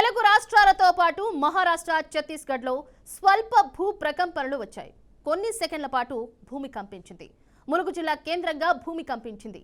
తెలుగు రాష్ట్రాలతో పాటు మహారాష్ట్ర, ఛత్తీస్గఢ్లో స్వల్ప భూ ప్రకంపనలు వచ్చాయి. కొన్ని సెకండ్ల పాటు భూమి కంపించింది. ములుగు జిల్లా కేంద్రంగా భూమి కంపించింది.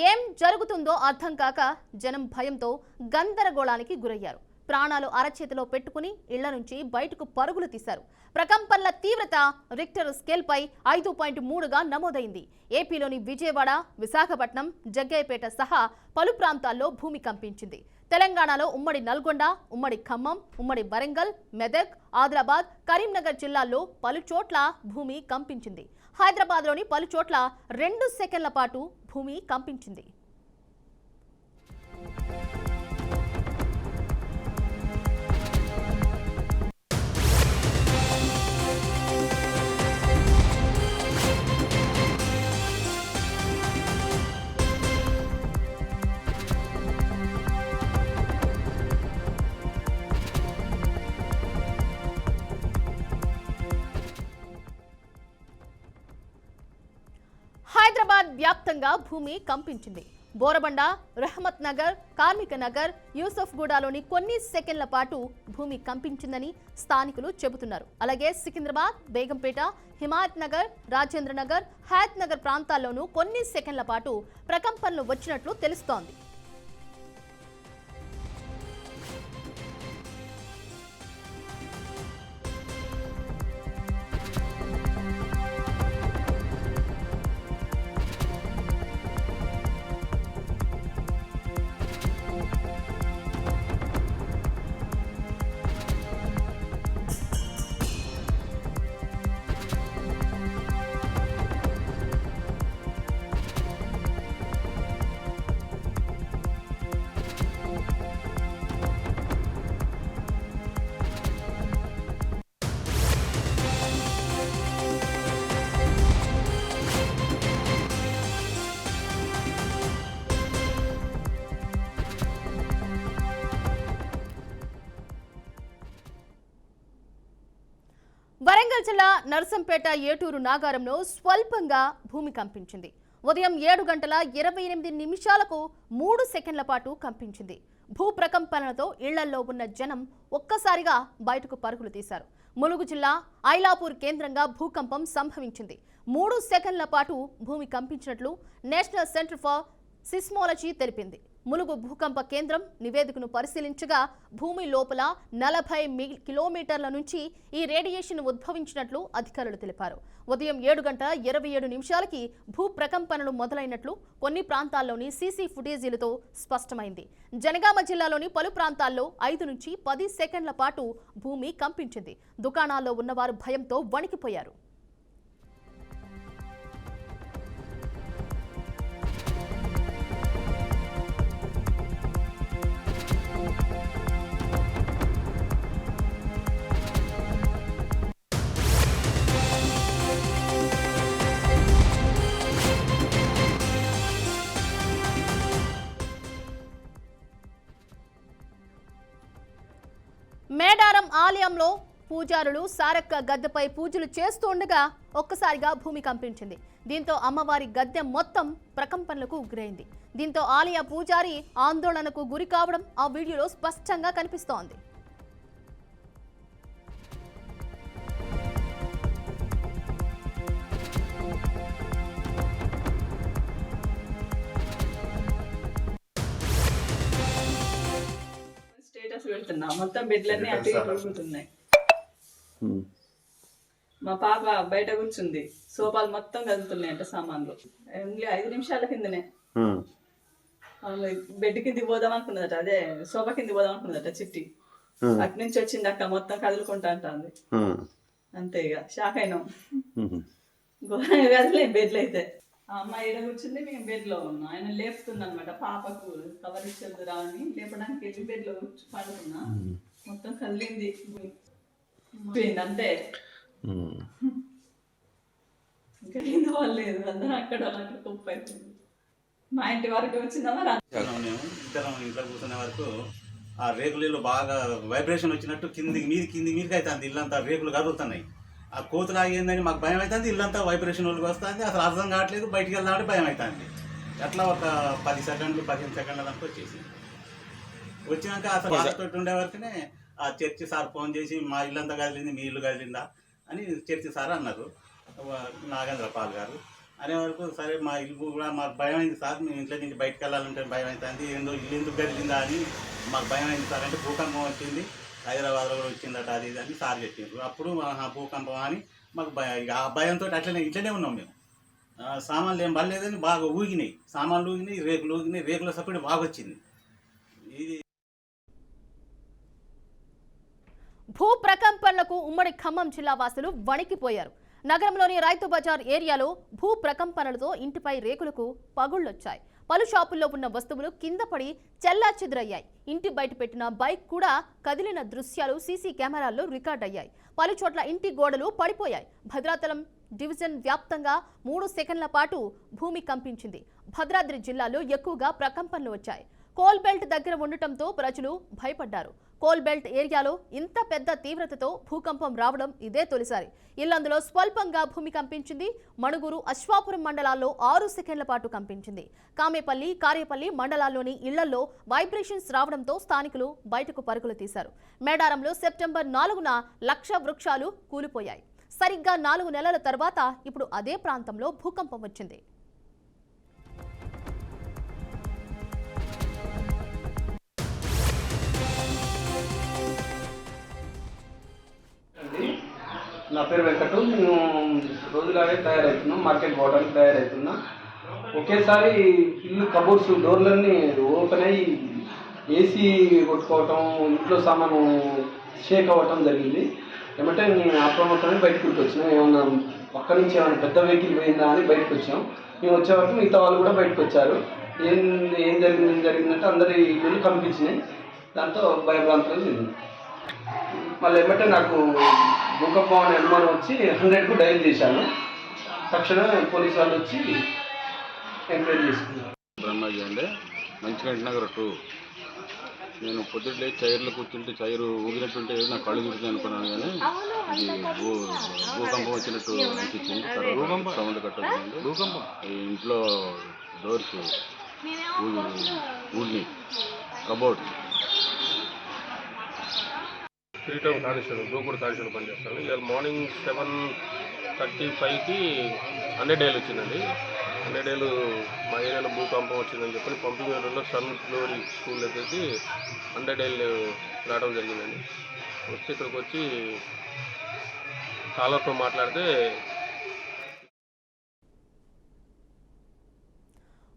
ఏం జరుగుతుందో అర్థం కాక జనం భయంతో గందరగోళానికి గురయ్యారు. ప్రాణాలు అరచేతిలో పెట్టుకుని ఇళ్ల నుంచి బయటకు పరుగులు తీశారు. ప్రకంపనల తీవ్రత రిక్టర్ స్కేల్పై 5.3గా నమోదైంది. ఏపీలోని విజయవాడ, విశాఖపట్నం, జగ్గయ్యపేట సహా పలు ప్రాంతాల్లో భూమి కంపించింది. తెలంగాణలో ఉమ్మడి నల్గొండ, ఉమ్మడి ఖమ్మం, ఉమ్మడి వరంగల్, మెదక్, ఆదిలాబాద్, కరీంనగర్ జిల్లాల్లో పలు చోట్ల భూమి కంపించింది. హైదరాబాద్లోని పలు చోట్ల 2 సెకండ్ల పాటు భూమి కంపించింది. హైదరాబాద్ వ్యాప్తంగా భూమి కంపించింది. బోరబండ, రహమత్ నగర్, కార్మిక నగర్, యూసఫ్గూడలోని కొన్ని సెకండ్ల పాటు భూమి కంపించిందని స్థానికులు చెబుతున్నారు. అలాగే సికింద్రాబాద్, బేగంపేట, హిమాయత్ నగర్, రాజేంద్ర నగర్, హయత్ నగర్ ప్రాంతాల్లోనూ కొన్ని సెకండ్ల పాటు ప్రకంపనలు వచ్చినట్లు తెలుస్తోంది. వరంగల్ జిల్లా నర్సంపేట ఏటూరు నాగారంలో స్వల్పంగా భూమి కంపించింది. ఉదయం 7:28 3 సెకండ్ల పాటు కంపించింది. భూ ప్రకంపనలతో ఇళ్లల్లో ఉన్న జనం ఒక్కసారిగా బయటకు పరుగులు తీశారు. ములుగు జిల్లా ఐలాపూర్ కేంద్రంగా భూకంపం సంభవించింది. 3 సెకండ్ల పాటు భూమి కంపించినట్లు నేషనల్ సెంటర్ ఫర్ సిస్మోలజీ తెలిపింది. ములుగు భూకంప కేంద్రం నివేదికను పరిశీలించగా భూమి లోపల 40 కిలోమీటర్ల నుంచి ఈ రేడియేషన్ ఉద్భవించినట్లు అధికారులు తెలిపారు. ఉదయం 7:27 భూ ప్రకంపనలు మొదలైనట్లు కొన్ని ప్రాంతాల్లోని సీసీ ఫుటేజీలతో స్పష్టమైంది. జనగామ జిల్లాలోని పలు ప్రాంతాల్లో 5 నుంచి 10 సెకండ్ల పాటు భూమి కంపించింది. దుకాణాల్లో ఉన్నవారు భయంతో వణికిపోయారు. మేడారం ఆలయంలో పూజారులు సారక్క గద్దెపై పూజలు చేస్తుండగా ఒక్కసారిగా భూమి కంపించింది. దీంతో అమ్మవారి గద్దె మొత్తం ప్రకంపనలకు గురైంది. దీంతో ఆలయ పూజారి ఆందోళనకు గురి కావడం ఆ వీడియోలో స్పష్టంగా కనిపిస్తోంది. పెడుతున్నా మొత్తం బెడ్లన్నీ అటు తిరుగుతున్నాయి. మా పాప బయట కూర్చుంది, సోఫాలు మొత్తం కదులుతున్నాయి అంట సామాన్లు. 5 నిమిషాల కిందనే బెడ్ కింది పోదాం అనుకున్నదట, అదే సోఫా కింది పోదాం అనుకున్నదట చిట్టి. అటు నుంచి వచ్చింది అక్క మొత్తం కదులుకుంటా అంటుంది. అంతే ఇక షాక్ అయినాం. ఘోరంగా కదిలే బెడ్లు అయితే. ఆ అమ్మాయి ఈడ కూర్చుంది, మేము బెడ్ లో ఉన్నాం. ఆయన లేపుతున్నా అనమాట, పాపకు కవర్ ఇచ్చేద్దురా అని లేపడానికి వెళ్ళి బెడ్ లో పడుకున్నా. మొత్తం కదిలింది, పోయింది అంతే. ఇంకా ఏందో వాళ్ళు లేదు, అందరూ అక్కడ కుప్ప అయిపోయింది. మా ఇంటి వరకు వచ్చిందా మేము ఇద్దరం ఇంట్లో కూర్చునే వరకు ఆ రేకులలో బాగా వైబ్రేషన్ వచ్చినట్టు కిందికి మీదకి అవుతుంది. ఇల్లంతా రేకులు కదులుతున్నాయి. ఆ కోతులు ఆగిందని మాకు భయం అవుతుంది. ఇల్లంతా వైబ్రేషన్ వాళ్ళకి వస్తుంది. అసలు అర్థం కావట్లేదు, బయటికి వెళ్దామంటే భయం అవుతుంది. అట్లా ఒక 10 సెకండ్లు 15 సెకండ్ల దాకా వచ్చేసింది. వచ్చినాక అసలు హాస్పిటల్ ఉండే వరకునే ఆ చర్చి సార్ ఫోన్ చేసి మా ఇల్లంతా కదిలింది, మీ ఇల్లు కదిలిందా అని చర్చి సార్ అన్నారు నాగేంద్ర పాల్ గారు. అనే వరకు సరే మా ఇల్లు కూడా మాకు భయం అయింది సార్, మేము ఇంట్లో నుంచి బయటకు వెళ్ళాలంటే భయం అవుతుంది, ఏందో ఇల్లు ఎందుకు కదిలిందా అని మాకు భయం అయింది సార్. అంటే భూకంపం వచ్చింది, హైదరాబాద్లో కూడా వచ్చిందట అది ఇది అని సార్ చెప్పారు. అప్పుడు భూకంపం అని మాకు ఆ భయంతో ఇట్లనే ఉన్నాం మేము. సామాన్లు ఏం పడలేదని బాగా ఊగినాయి, సామాన్లు ఊగినాయి, రేకులు ఊగినాయి, రేకుల సప్పుడు బాగా వచ్చింది. ఇది భూ ప్రకంపనలకు ఉమ్మడి ఖమ్మం జిల్లా వాసులు వణికిపోయారు. నగరంలోని రైతు బజార్ ఏరియాలో భూ ప్రకంపనలతో ఇంటిపై రేకులకు పగుళ్లొచ్చాయి. పలు షాపుల్లో ఉన్న వస్తువులు కింద పడి చెల్లాచెదురయ్యాయి. ఇంటి బయట పెట్టిన బైక్ కూడా కదిలిన దృశ్యాలు సీసీ కెమెరాల్లో రికార్డ్ అయ్యాయి. పలు చోట్ల ఇంటి గోడలు పడిపోయాయి. భద్రాచలం డివిజన్ వ్యాప్తంగా 3 సెకండ్ల పాటు భూమి కంపించింది. భద్రాద్రి జిల్లాలో ఎక్కువగా ప్రకంపనలు వచ్చాయి. కోల్ బెల్ట్ దగ్గర ఉండటంతో ప్రజలు భయపడ్డారు. కోల్ బెల్ట్ ఏరియాలో ఇంత పెద్ద తీవ్రతతో భూకంపం రావడం ఇదే తొలిసారి. ఇల్లందులో స్వల్పంగా భూమి కంపించింది. మణుగూరు, అశ్వాపురం మండలాల్లో 6 సెకండ్ల పాటు కంపించింది. కామేపల్లి, కార్యపల్లి మండలాల్లోని ఇళ్లలో వైబ్రేషన్స్ రావడంతో స్థానికులు బయటకు పరుగులు తీశారు. మేడారంలో సెప్టెంబర్ 4న 1,00,000 వృక్షాలు కూలిపోయాయి. సరిగ్గా 4 నెలల తర్వాత ఇప్పుడు అదే ప్రాంతంలో భూకంపం వచ్చింది. నా పేరు వెంకటు. నేను రోజులాగే తయారవుతున్నాం, మార్కెట్ పోవడానికి తయారవుతున్నా. ఒకేసారి ఇల్లు కబోర్డ్స్ డోర్లన్నీ ఓపెన్ అయ్యి ఏసీ కొట్టుకోవటం, ఇంట్లో సామాను షేక్ అవ్వటం జరిగింది. ఏమంటే నేను అప్రమత్తమని బయటకు వచ్చినా, ఏమన్నా పక్క నుంచి ఏమైనా పెద్ద వెహికల్ పోయిందా అని బయటకు వచ్చాం. మేము వచ్చే వరకు మిగతా వాళ్ళు కూడా బయటకు వచ్చారు. ఏం జరిగిందంటే అందరి ఇల్లు కంపించినాయి. దాంతో భయభ్రాంతులు జరిగింది. మళ్ళీ ఏమంటే నాకు భూకంపం అనే అనుమానం వచ్చి 100కు డయల్ చేశాను. తక్షణమే పోలీసు వాళ్ళు వచ్చి ఎంక్వైరీ చేసుకున్నారు. బ్రహ్మాజీ అండి, మంచిగంటి నగర్ 2. నేను పొద్దుట్లే చైర్లో కూర్చుంటే చైరు ఊగినట్టుంటే నాకు కళ్ళు తిరుగుతుంది అనుకున్నాను, కానీ ఇది భూకంపం వచ్చినట్టు అనిపించింది. భూకంపం సౌండ్ కట్టదు. భూకంపం ఇంట్లో డోర్స్ ఊడిని, కబోర్డ్స్. 3 టైమ్ కానిస్టేబుల్, దూకుడు కానిస్టేబుల్ పనిచేస్తాను. ఇవాళ మార్నింగ్ 7:35కి 100 డేలు వచ్చిందండి. 100 డేలు మా ఏరియాలో భూకంపం వచ్చిందని చెప్పి పంపింగ్ ఏరియాలో సన్ గ్లోరీ స్కూల్ దగ్గరికి 100 డేలు రావడం జరిగిందండి. వచ్చి ఇక్కడికి వచ్చి కాలర్తో మాట్లాడితే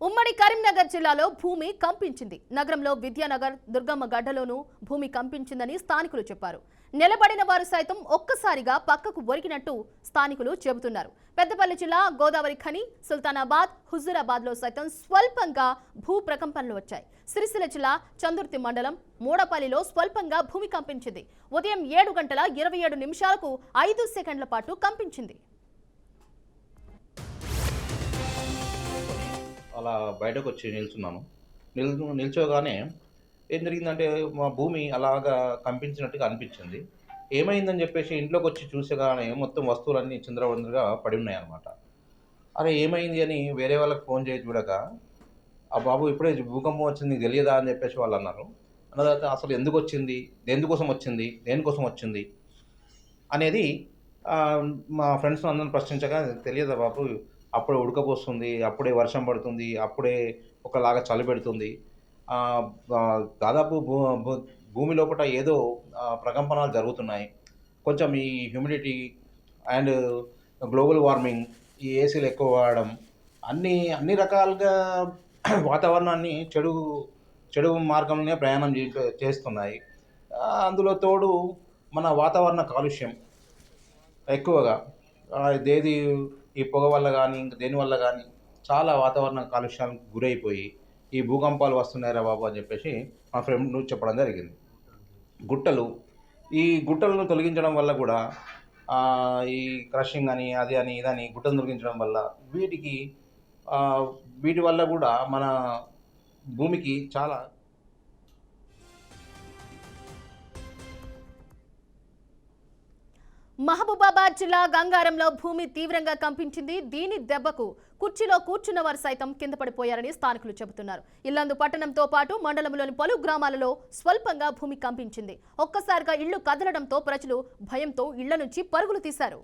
ఉమ్మడి కరీంనగర్ జిల్లాలో భూమి కంపించింది. నగరంలో విద్యానగర్, దుర్గమ్మ గడ్డలోనూ భూమి కంపించిందని స్థానికులు చెప్పారు. నిలబడిన వారు సైతం ఒక్కసారిగా పక్కకు ఒరిగినట్టు స్థానికులు చెబుతున్నారు. పెద్దపల్లి జిల్లా గోదావరి ఖని, సుల్తానాబాద్, హుజూరాబాద్లో సైతం స్వల్పంగా భూ ప్రకంపనలు వచ్చాయి. సిరిసిల్ల జిల్లా చందుర్తి మండలం మూడపల్లిలో స్వల్పంగా భూమి కంపించింది. ఉదయం 7:27 5 సెకండ్ల పాటు కంపించింది. అలా బయటకు వచ్చి నిల్చున్నాను. నిల్చోగానే ఏం జరిగిందంటే మా భూమి అలాగా కంపించినట్టుగా అనిపించింది. ఏమైందని చెప్పేసి ఇంట్లోకి వచ్చి చూసేగానే మొత్తం వస్తువులన్నీ చిందరవందరగా పడి ఉన్నాయన్నమాట. అరే ఏమైంది అని వేరే వాళ్ళకి ఫోన్ చేసి చూడక, ఆ బాబు ఇప్పుడే భూకంపం వచ్చింది నీకు తెలియదా అని చెప్పేసి వాళ్ళు అన్నారు. అన్న తర్వాత అసలు ఎందుకు వచ్చింది, దేనికోసం వచ్చింది అనేది మా ఫ్రెండ్స్ అందరిని ప్రశ్నించగా, తెలియదా బాబు, అప్పుడే ఉడకపోస్తుంది, అప్పుడే వర్షం పడుతుంది, అప్పుడే ఒకలాగా చలి పెడుతుంది, దాదాపు భూమి లోపల ఏదో ప్రకంపనలు జరుగుతున్నాయి, కొంచెం ఈ హ్యూమిడిటీ అండ్ గ్లోబల్ వార్మింగ్, ఈ ఏసీలు ఎక్కువ వాడడం, అన్ని రకాలుగా వాతావరణాన్ని చెడు మార్గంలోనే ప్రయాణం చేస్తున్నాయి. అందులో తోడు మన వాతావరణ కాలుష్యం ఎక్కువగా, ఏది ఈ పొగ వల్ల కానీ ఇంకా దేనివల్ల కానీ చాలా వాతావరణ కాలుష్యానికి గురైపోయి ఈ భూకంపాలు వస్తున్నాయిరా బాబు అని చెప్పేసి మా ఫ్రెండ్ చెప్పడం జరిగింది. ఈ గుట్టలను తొలగించడం వల్ల కూడా ఈ క్రషింగ్ అని అది అని ఇదని గుట్టను తొలగించడం వల్ల వీటి వల్ల కూడా మన భూమికి చాలా మహబూబాబాద్ జిల్లా గంగారంలో భూమి తీవ్రంగా కంపించింది. దీని దెబ్బకు కుర్చీలో కూర్చున్న వారు సైతం కింద పడిపోయారని స్థానికులు చెబుతున్నారు. ఇల్లందు పట్టణంతో పాటు మండలంలోని పలు గ్రామాలలో స్వల్పంగా భూమి కంపించింది. ఒక్కసారిగా ఇళ్లు కదలడంతో ప్రజలు భయంతో ఇళ్ల నుంచి పరుగులు తీశారు.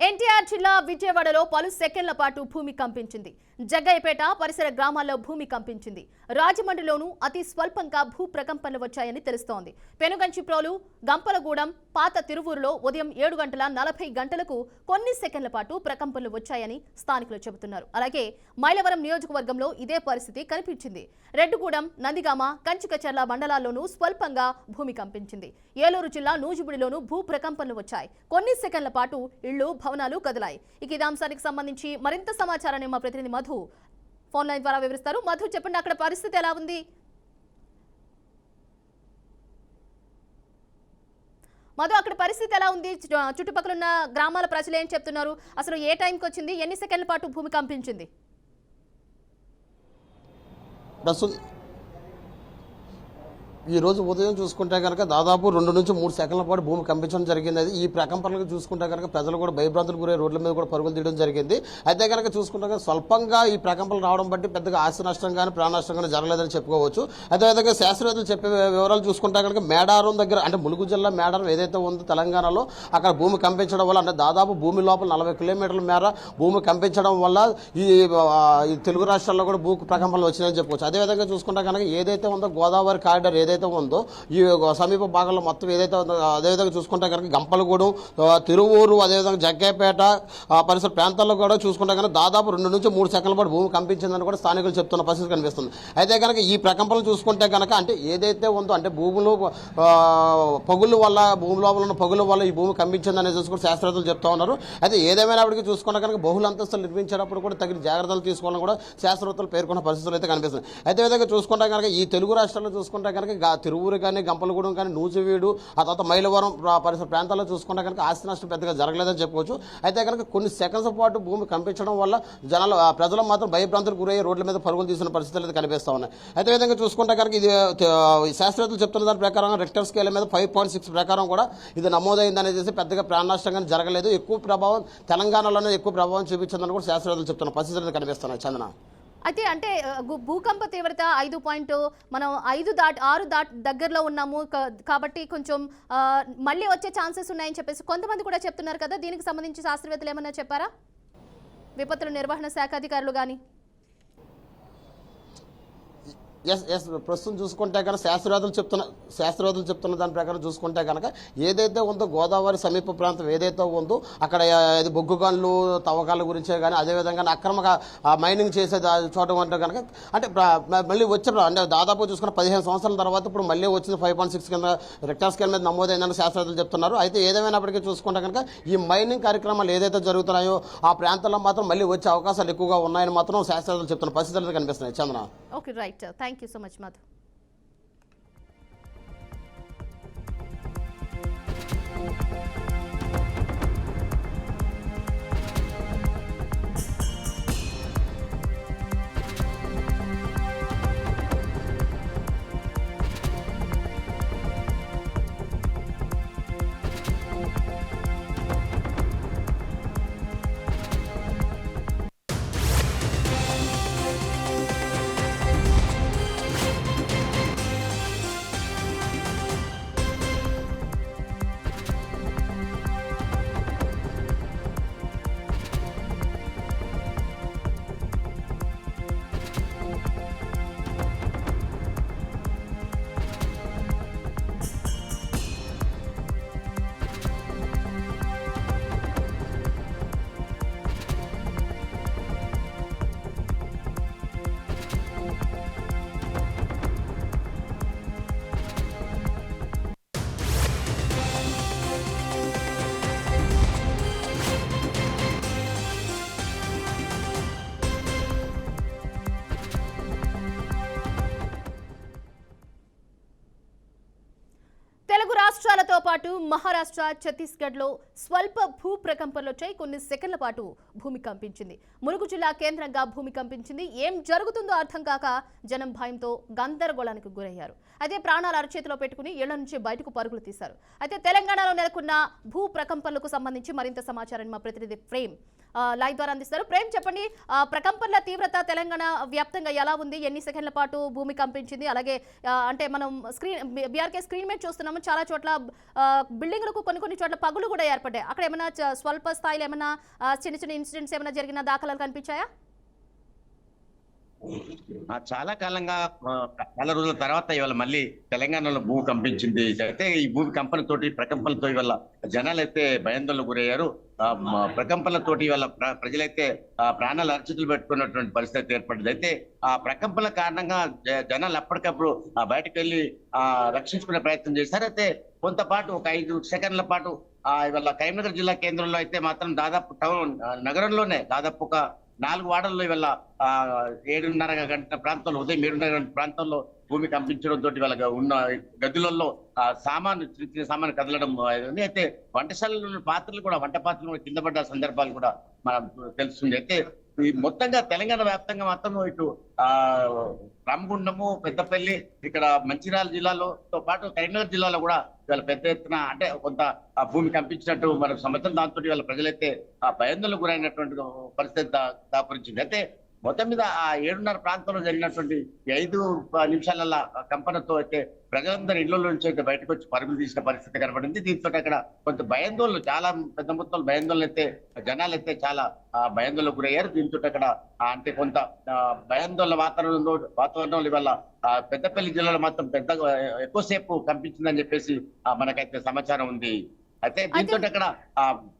ఎన్టీఆర్ జిల్లా విజయవాడలో పలు సెకండ్ల పాటు భూమి కంపించింది. జగ్గయ్యపేట పరిసర గ్రామాల్లో భూమి కంపించింది. రాజమండ్రిలోనూ అతి స్వల్పంగా భూ ప్రకంపనలు వచ్చాయని తెలుస్తోంది. పెనుగంచిప్రోలు, గంపలగూడెం, పాత తిరువూరులో ఉదయం 7:40 కొన్ని సెకండ్ల పాటు ప్రకంపనలు వచ్చాయని స్థానికులు చెబుతున్నారు. అలాగే మైలవరం నియోజకవర్గంలో ఇదే పరిస్థితి కనిపించింది. రెడ్డుగూడెం, నందిగామ, కంచికచర్ల మండలాల్లోనూ స్వల్పంగా భూమి కంపించింది. ఏలూరు జిల్లా నూజిబుడిలోనూ భూ ప్రకంపనలు వచ్చాయి. కొన్ని సెకండ్ల పాటు ఇళ్లు, భవనాలు కదిలాయి. ఇక ఈ అంశానికి సంబంధించి మరింత సమాచారాన్ని మా ప్రతినిధి మధు ఫోన్ లైన్ ద్వారా వివరిస్తారు. మధు, చెప్పండి, అక్కడ పరిస్థితి ఎలా ఉంది? మధు, అక్కడ పరిస్థితి ఎలా ఉంది? చుట్టుపక్కల ఉన్న గ్రామాల ప్రజలు ఏం చెప్తున్నారు? అసలు ఏ టైంకి వచ్చింది? ఎన్ని సెకండ్ల పాటు భూమి కంపించింది? ఈరోజు ఉదయం చూసుకుంటే కనుక దాదాపు 2 నుంచి 3 సెకండ్ల పాటు భూమి కంపించడం జరిగింది. ఈ ప్రకంపనలకు చూసుకుంటే కనుక ప్రజలు కూడా భయభ్రాంతులు గురై రోడ్ల మీద కూడా పరుగులు తీయడం జరిగింది. అయితే కనుక చూసుకుంటే కనుక స్వల్పంగా ఈ ప్రకంపనలు రావడం బట్టి పెద్దగా ఆస్తి నష్టం కానీ ప్రాణ నష్టం కానీ జరగలేదని చెప్పుకోవచ్చు. అదేవిధంగా శాస్త్రవేత్తలు చెప్పే వివరాలు చూసుకుంటే కనుక మేడారం దగ్గర, అంటే ములుగు జిల్లా మేడారం ఏదైతే ఉందో తెలంగాణలో, అక్కడ భూమి కంపించడం వల్ల, అంటే దాదాపు భూమి లోపల 40 కిలోమీటర్ల మేర భూమి కంపించడం వల్ల ఈ తెలుగు రాష్ట్రాల్లో కూడా భూ ప్రకంపనలు వచ్చినాయని చెప్పుకోవచ్చు. అదేవిధంగా చూసుకుంటే కనుక ఏదైతే ఉందో గోదావరి కారిడార్ ఏదైతే ఉందో ఈ సమీప భాగంలో మొత్తం ఏదైతే ఉందో, అదేవిధంగా చూసుకుంటే కనుక గంపలగూడెం, తిరువూరు, అదేవిధంగా జగ్గయ్యపేట పరిసర ప్రాంతాల్లో కూడా చూసుకుంటే కనుక దాదాపు 2 నుంచి 3 సెకండ్ల పాటు భూమి కంపించిందని కూడా స్థానికులు చెప్తున్న పరిస్థితి కనిపిస్తుంది. అయితే కనుక ఈ ప్రకంపనలు చూసుకుంటే కనుక, అంటే ఏదైతే ఉందో, అంటే భూములు పగుల వల్ల, భూమి లోపల ఉన్న పగుల వల్ల ఈ భూమి కంపించిందని చూసుకుంటే శాస్త్రవేత్తలు చెప్తా ఉన్నారు. అయితే ఏదేమైనప్పటికీ చూసుకుంటే కనుక బహుళ అంతస్తులు నిర్మించేటప్పుడు కూడా తగిన జాగ్రత్తలు తీసుకోవాలని కూడా శాస్త్రవేత్తలు పేర్కొన్న పరిస్థితులు అయితే కనిపిస్తుంది. అయితే విధంగా చూసుకుంటే కనుక ఈ తెలుగు రాష్ట్రాల్లో చూసుకుంటే కనుక తిరువూరు కానీ, గంపలగూడెం కానీ, నూజివీడు, ఆ తర్వాత మైలవరం పరిసర ప్రాంతాల్లో చూసుకుంటే కనుక ఆస్తి నష్టం పెద్దగా జరగలేదని చెప్పుకోవచ్చు. అయితే కనుక కొన్ని సెకండ్స్ పాటు భూమి కంపించడం వల్ల ప్రజలు మాత్రం భయభ్రాంతులకు గురయ్యి రోడ్ల మీద పరుగులు తీసిన పరిస్థితులు అయితే కనిపిస్తూ ఉన్నాయి. అయితే విధంగా చూసుకుంటే కనుక ఇది శాస్త్రవేత్తలు చెప్తున్న దాని ప్రకారం రిక్టర్ స్కేల్ మీద 5.6 ప్రకారం కూడా ఇది నమోదైందనేది పెద్దగా ప్రాణ నష్టం కానీ జరగలేదు. ఎక్కువ ప్రభావం తెలంగాణలోనే ఎక్కువ ప్రభావం చూపించిందని కూడా శాస్త్రవేత్తలు చెప్తున్న పరిస్థితులు కనిపిస్తున్నాయి. చందన, అంటే భూకంప తీవ్రత 5 మనం 6 దగ్గరలో ఉన్నాము కాబట్టి కొంచెం మళ్ళీ వచ్చే ఛాన్సెస్ ఉన్నాయని చెప్పేసి కొంతమంది కూడా చెప్తున్నారు కదా. దీనికి సంబంధించి శాస్త్రవేత్తలు ఏమన్నా చెప్పారా? విపత్తుల నిర్వహణ శాఖ అధికారులు కానీ? ఎస్ ప్రస్తుతం చూసుకుంటే కనుక శాస్త్రవేత్తలు చెప్తున్న దాని ప్రకారం చూసుకుంటే కనుక ఏదైతే ఉందో గోదావరి సమీప ప్రాంతం ఏదైతే ఉందో అక్కడ బొగ్గు గనులు తవ్వకాల గురించే కానీ, అదేవిధంగా అక్రమంగా మైనింగ్ చేసే చోట ఉంటే కనుక, అంటే మళ్ళీ వచ్చే, అంటే దాదాపు చూసుకున్న 15 సంవత్సరాల తర్వాత ఇప్పుడు మళ్ళీ వచ్చింది 5.6 కింద రిక్టర్ స్కేల్ మీద నమోదైందని శాస్త్రవేత్తలు చెప్తున్నారు. అయితే ఏదేమైనప్పటికీ చూసుకుంటే కనుక ఈ మైనింగ్ కార్యక్రమాలు ఏదైతే జరుగుతున్నాయో ఆ ప్రాంతాల్లో మాత్రం మళ్ళీ వచ్చే అవకాశాలు ఎక్కువగా ఉన్నాయని మాత్రం శాస్త్రవేత్తలు చెప్తున్న పరిస్థితులు కనిపిస్తున్నాయి. Chandana, okay, right, thank you so much Madhu. తెలంగాణతో పాటు మహారాష్ట్ర, ఛత్తీస్గఢ్లో స్వల్ప భూ ప్రకంపనలు వచ్చాయి. కొన్ని సెకండ్ల పాటు భూమి కంపించింది. ములుగు జిల్లా కేంద్రంగా భూమి కంపించింది. ఏం జరుగుతుందో అర్థం కాక జనం భయంతో గందరగోళానికి గురయ్యారు. అయితే ప్రాణాలు అరచేతిలో పెట్టుకుని ఇళ్ల నుంచి బయటకు పరుగులు తీశారు. అయితే తెలంగాణలో నెలకొన్న భూ ప్రకంపనలకు సంబంధించి మరింత సమాచారాన్ని మా ప్రతినిధి ప్రేమ్ లైవ్ ద్వారా అందిస్తారు. ప్రేమ్, చెప్పండి, ప్రకంపనల తీవ్రత తెలంగాణ వ్యాప్తంగా ఎలా ఉంది? ఎన్ని సెకండ్ల పాటు భూమి కంపించింది? అలాగే అంటే మనం బీఆర్కే స్క్రీన్ మీద చూస్తున్నాము, చాలా చోట్ల బిల్డింగ్లకు కొన్ని చోట్ల పగులు కూడా ఏర్పడ్డాయి. అక్కడ ఏమైనా స్వల్ప స్థాయిలో ఏమైనా చిన్న ఇన్సిడెంట్స్ ఏమైనా జరిగిన దాఖలాలు కనిపించాయా? చాలా కాలంగా చాలా రోజుల తర్వాత ఇవాళ మళ్ళీ తెలంగాణలో భూమి కంపించింది. అయితే ఈ భూమి కంపనతోటి ప్రకంపనలతో ఇవాళ జనాలు అయితే భయాందోళనకు గురయ్యారు. ప్రకంపనలతోటి ఇవాళ ప్రజలైతే ప్రాణాలు అరచేతులు పెట్టుకున్నటువంటి పరిస్థితి ఏర్పడింది. అయితే ఆ ప్రకంపనల కారణంగా జనాలు ఎప్పటికప్పుడు బయటకు వెళ్ళి రక్షించుకునే ప్రయత్నం చేశారు. అయితే కొంతపాటు ఒక 5 సెకండ్ల పాటు ఇవాళ కరీంనగర్ జిల్లా కేంద్రంలో అయితే మాత్రం దాదాపు టౌన్ నగరంలోనే దాదాపు ఒక 4 వార్డుల్లో ఇవాళ 7:30 గంటల ప్రాంతంలో, ఉదయం 7:30 గంటల ప్రాంతంలో భూమి కంపించడంతో ఇవాళ ఉన్న గదులలో చిన్న సామాను కదలడం. అయితే వంటశాలలో పాత్రలు కూడా, వంట పాత్రలు కూడా కింద పడ్డ సందర్భాలు కూడా మనం తెలుస్తుంది. అయితే ఈ మొత్తంగా తెలంగాణ వ్యాప్తంగా మాత్రం ఇటు రామగుండము, పెద్దపల్లి, ఇక్కడ మంచిర్యాల జిల్లాలోతో పాటు కరీంనగర్ జిల్లాలో కూడా ఇవాళ పెద్ద ఎత్తున అంటే కొంత భూమి కంపించినట్టు మనకు సమాచారం. దాంతో ఇవాళ ప్రజలైతే భయాందోళనకు గురైనటువంటి పరిస్థితి దాపురించింది. అయితే మొత్తం మీద ఆ 7:30 ప్రాంతంలో జరిగినటువంటి 5 నిమిషాల కంపనతో అయితే ప్రజలందరూ ఇళ్ల నుంచి అయితే బయటకు వచ్చి పరుగులు తీసిన పరిస్థితి కనబడింది. దీంతో అక్కడ కొంత భయాందోళనలు, చాలా పెద్ద మొత్తంలో భయాందోళనలు అయితే జనాలు అయితే చాలా భయాందోళనకు గురయ్యారు. దీంతో అక్కడ అంటే కొంత భయాందోళన వాతావరణంలో ఇవాళ పెద్దపల్లి జిల్లాలో మాత్రం పెద్దగా ఎక్కువసేపు కంపించిందని చెప్పేసి మనకైతే సమాచారం ఉంది. అయితే దీంతో అక్కడ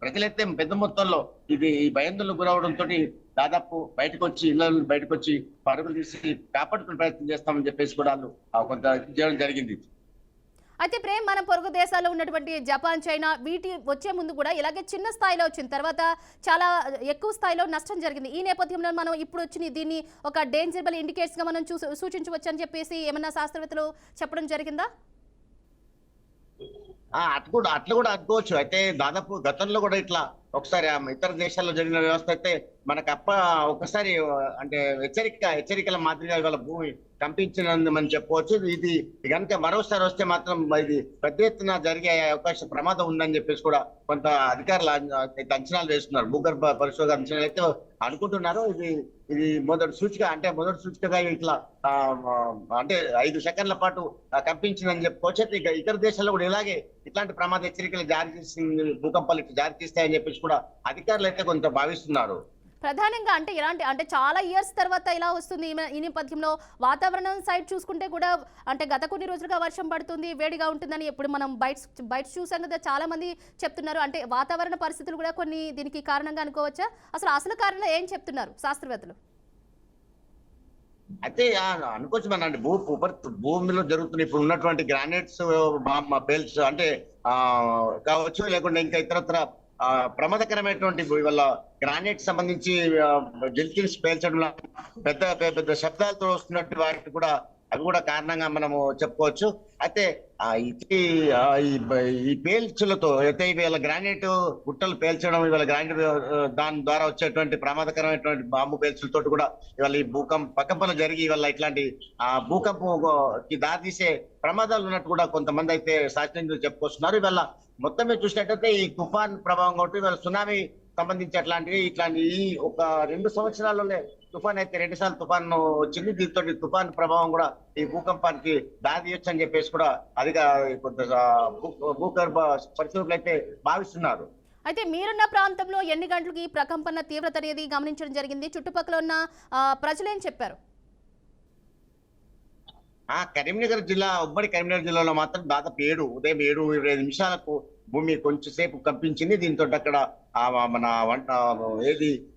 ప్రజలైతే పెద్ద మొత్తంలో ఈ భయాందోళనకు గురవడంతో దాదాపు బయటకు వచ్చి పరుగులు తీసి కాపాడుకునే ప్రయత్నం చేస్తామని చెప్పేసి కూడా కొంత చేయడం జరిగింది. అయితే ప్రేమ్, మన పొరుగు దేశాల్లో ఉన్నటువంటి జపాన్, చైనా వీటి వచ్చే ముందు కూడా ఇలాగే చిన్న స్థాయిలో వచ్చింది, తర్వాత చాలా ఎక్కువ స్థాయిలో నష్టం జరిగింది. ఈ నేపథ్యంలో మనం ఇప్పుడు వచ్చిన దీన్ని ఒక డేంజరబుల్ ఇండికేటర్స్ గా మనం సూచించవచ్చు అని చెప్పేసి ఏమన్నా శాస్త్రవేత్తలు చెప్పడం జరిగిందా? అట్లా కూడా అనుకోవచ్చు. అయితే దాదాపు గతంలో కూడా ఇట్లా ఒకసారి ఇతర దేశాల్లో జరిగిన వ్యవస్థ అయితే మనకు ఒకసారి అంటే హెచ్చరికల మాదిరిగా ఇవాళ భూమి కంపించినందుమని చెప్పవచ్చు. ఇది కనుక మరోసారి వస్తే మాత్రం ఇది పెద్ద ఎత్తున జరిగే అవకాశం, ప్రమాదం ఉందని చెప్పేసి కూడా కొంత అధికారులు అంచనాలు వేస్తున్నారు. భూగర్భ పరిశోధన అంచనాలు అయితే అనుకుంటున్నారు. ఇది మొదటి సూచికగా ఇట్లా అంటే 5 సెకండ్ల పాటు కంపించిందని చెప్పుకోవచ్చు. ఇక ఇతర దేశాల్లో కూడా ఇలాగే ఇట్లాంటి ప్రమాద హెచ్చరికలు జారీ చేసింది, భూకంపాలు జారీ చేస్తాయని చెప్పేసి కూడా అధికారులు అయితే కొంత భావిస్తున్నారు. ప్రధానంగా అంటే అంటే చాలా ఇయర్స్ తర్వాత ఇలా వస్తుంది. ఈ నేపథ్యంలో వాతావరణం సైడ్ చూసుకుంటే కూడా అంటే గత కొన్ని రోజులుగా వర్షం పడుతుంది, వేడిగా ఉంటుందని ఎప్పుడు మనం బయట చూసాం కదా, చాలా మంది చెప్తున్నారు. అంటే వాతావరణ పరిస్థితులు కూడా కొన్ని దీనికి కారణంగా అనుకోవచ్చా? అసలు కారణం ఏం చెప్తున్నారు శాస్త్రవేత్తలు? అయితే అనుకోవచ్చు మన అంటే భూమిలో జరుగుతున్న ఇప్పుడు ఉన్నటువంటి గ్రానైట్స్ బెల్ట్స్ అంటే కావచ్చు, లేకుంటే ఇంకా ఇతరత్ర ప్రమాదకరమైనటువంటి ఇవాళ గ్రానైట్ సంబంధించి జెల్కిన్స్ పేల్చడం పెద్ద శబ్దాలతో వస్తున్నట్టు వాటికి కూడా అవి కూడా కారణంగా మనము చెప్పుకోవచ్చు. అయితే ఈ పేల్చులతో అయితే ఇవాళ గ్రానైట్ గుట్టలు పేల్చడం, ఇవాళ గ్రానైట్ దాని ద్వారా వచ్చేటువంటి ప్రమాదకరమైనటువంటి బాంబు పేల్చులతో కూడా ఇవాళ ఈ ప్రకంపనలు జరిగి ఇవాళ ఇట్లాంటి భూకంపంకి దారితీసే ప్రమాదాలు ఉన్నట్టు కూడా కొంతమంది అయితే శాస్త్రజ్ఞులు చెప్పుకొస్తున్నారు. ఇవాళ మొత్తం మీద చూసినట్టయితే ఈ తుఫాన్ ప్రభావం కాబట్టి ఇవాళ సునామీ సంబంధించి ఇట్లాంటి ఒక 2 సంవత్సరాల్లోనే తుఫాన్ అయితే 2 సార్లు తుఫాన్ వచ్చింది. దీంతో తుఫాన్ ప్రభావం కూడా ఈ భూకంపానికి దారితీయొచ్చు అని చెప్పేసి కూడా కొంత భూగర్భ పరిశోధకులు అయితే భావిస్తున్నారు. అయితే మీరున్న ప్రాంతంలో ఎన్ని గంటలకు ఈ ప్రకంపన తీవ్రత అనేది గమనించడం జరిగింది? చుట్టుపక్కల ఉన్న ప్రజలు ఏం చెప్పారు? కరీంనగర్ జిల్లా, ఉమ్మడి కరీంనగర్ జిల్లాలో మాత్రం దాదాపు ఉదయం 7:25 నిమిషాలకు భూమి కొంచెంసేపు కంపించింది. దీంతో అక్కడ మన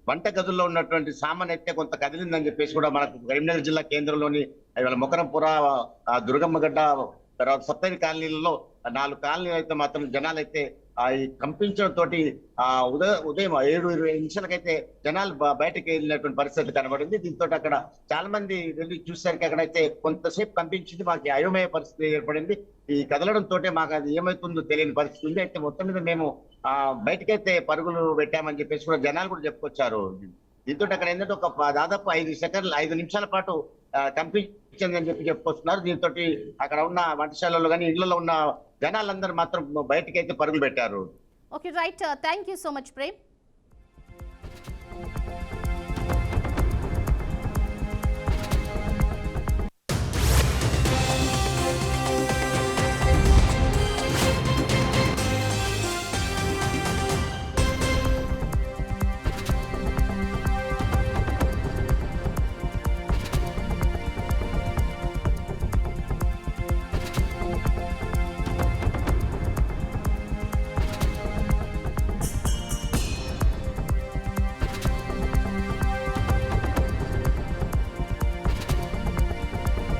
వంట గదుల్లో ఉన్నటువంటి సామాన్ అయితే కొంత కదిలిందని చెప్పేసి కూడా మనకు కరీంనగర్ జిల్లా కేంద్రంలోని ఇవాళ మొకరంపుర, దుర్గమ్మగడ్డ, తర్వాత సప్తగిరి కాలనీలలో 4 కాలనీలు అయితే మాత్రం జనాలు అయితే ఈ కంపించడం తోటి ఉదయం 7:20 నిమిషాలకైతే జనాలు బయటకు వెళ్ళినటువంటి పరిస్థితి కనబడింది. దీంతో అక్కడ చాలా మంది వెళ్ళి చూసేసరికి అక్కడైతే కొంతసేపు కంపించింది. మాకు అయోమయ పరిస్థితి ఏర్పడింది. ఈ కదలడం తోటే మాకు అది ఏమవుతుందో తెలియని పరిస్థితి ఉంది. అయితే మొత్తం మీద మేము బయటకైతే పరుగులు పెట్టామని చెప్పేసి కూడా జనాలు కూడా చెప్పుకొచ్చారు. దీంతో అక్కడ ఏంటంటే ఒక దాదాపు 5 నిమిషాల పాటు కంపించిందని చెప్పుకొస్తున్నారు. దీంతో అక్కడ ఉన్న వంటశాలలో కానీ ఇళ్లలో ఉన్న జనాలందరూ మాత్రం బయటకైతే పరుగులు పెట్టారు. Okay right, thank you so much Prem.